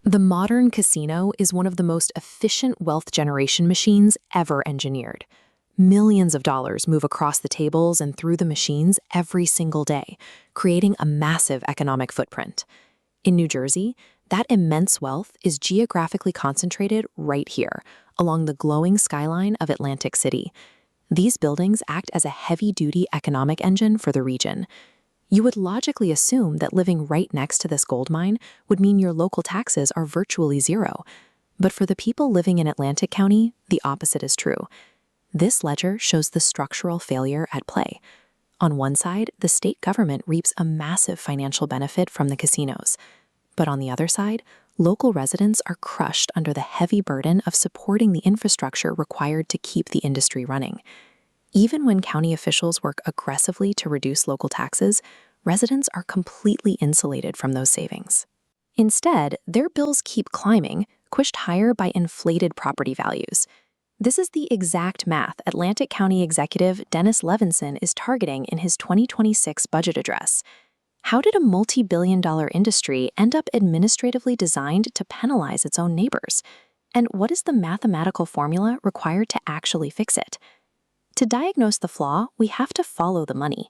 The modern casino is one of the most efficient wealth generation machines ever engineered. Millions of dollars move across the tables and through the machines every single day, creating a massive economic footprint. In New Jersey, that immense wealth is geographically concentrated right here, along the glowing skyline of Atlantic City. These buildings act as a heavy-duty economic engine for the region. You would logically assume that living right next to this gold mine would mean your local taxes are virtually zero. But for the people living in Atlantic County, the opposite is true. This ledger shows the structural failure at play. On one side, the state government reaps a massive financial benefit from the casinos. But on the other side, local residents are crushed under the heavy burden of supporting the infrastructure required to keep the industry running. Even when county officials work aggressively to reduce local taxes, residents are completely insulated from those savings. Instead, their bills keep climbing, pushed higher by inflated property values. This is the exact math Atlantic County Executive Dennis Levinson is targeting in his 2026 budget address. How did a multi-billion-dollar industry end up administratively designed to penalize its own neighbors? And what is the mathematical formula required to actually fix it? To diagnose the flaw, we have to follow the money.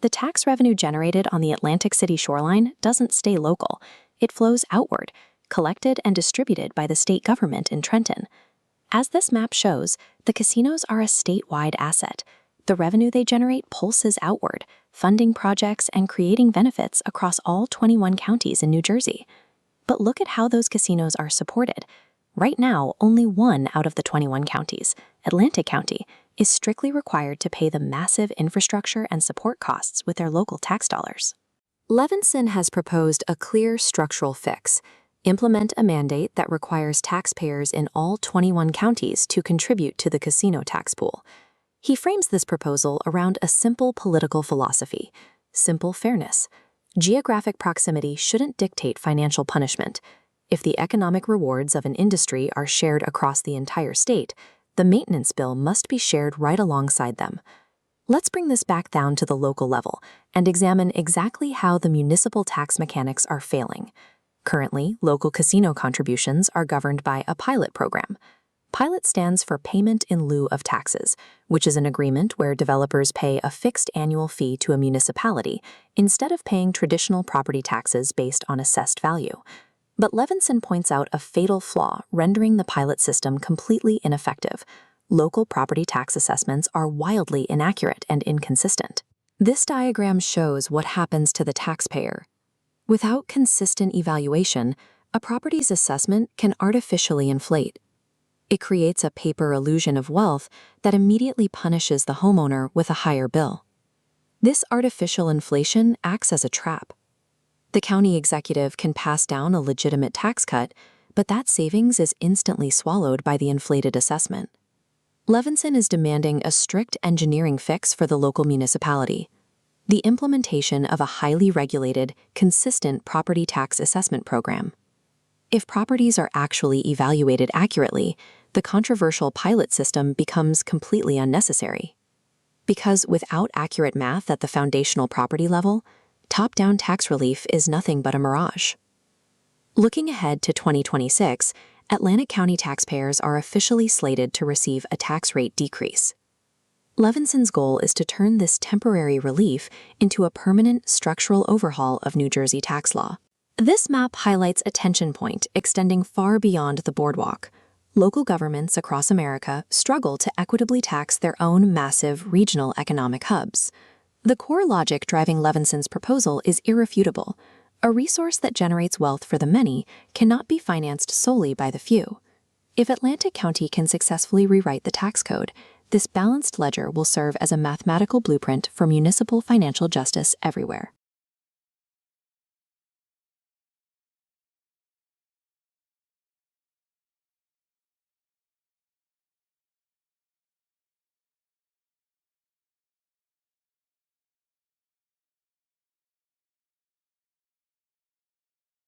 The tax revenue generated on the Atlantic City shoreline doesn't stay local. It flows outward, collected and distributed by the state government in Trenton. As this map shows, the casinos are a statewide asset. The revenue they generate pulses outward, funding projects and creating benefits across all 21 counties in New Jersey. But look at how those casinos are supported. Right now, only one out of the 21 counties, Atlantic County, is strictly required to pay the massive infrastructure and support costs with their local tax dollars. Levinson has proposed a clear structural fix: implement a mandate that requires taxpayers in all 21 counties to contribute to the casino tax pool. He frames this proposal around a simple political philosophy: simple fairness. Geographic proximity shouldn't dictate financial punishment. If the economic rewards of an industry are shared across the entire state, the maintenance bill must be shared right alongside them. Let's bring this back down to the local level and examine exactly how the municipal tax mechanics are failing. Currently, local casino contributions are governed by a pilot program. Pilot stands for Payment in Lieu of Taxes, which is an agreement where developers pay a fixed annual fee to a municipality instead of paying traditional property taxes based on assessed value. But Levinson points out a fatal flaw rendering the pilot system completely ineffective. Local property tax assessments are wildly inaccurate and inconsistent. This diagram shows what happens to the taxpayer. Without consistent evaluation, a property's assessment can artificially inflate. It creates a paper illusion of wealth that immediately punishes the homeowner with a higher bill. This artificial inflation acts as a trap. The county executive can pass down a legitimate tax cut, but that savings is instantly swallowed by the inflated assessment. Levinson is demanding a strict engineering fix for the local municipality: the implementation of a highly regulated, consistent property tax assessment program. If properties are actually evaluated accurately, the controversial pilot system becomes completely unnecessary. Because without accurate math at the foundational property level, top-down tax relief is nothing but a mirage. Looking ahead to 2026, Atlantic County taxpayers are officially slated to receive a tax rate decrease. Levinson's goal is to turn this temporary relief into a permanent structural overhaul of New Jersey tax law. This map highlights a tension point extending far beyond the boardwalk. Local governments across America struggle to equitably tax their own massive regional economic hubs. The core logic driving Levinson's proposal is irrefutable. A resource that generates wealth for the many cannot be financed solely by the few. If Atlantic County can successfully rewrite the tax code, this balanced ledger will serve as a mathematical blueprint for municipal financial justice everywhere.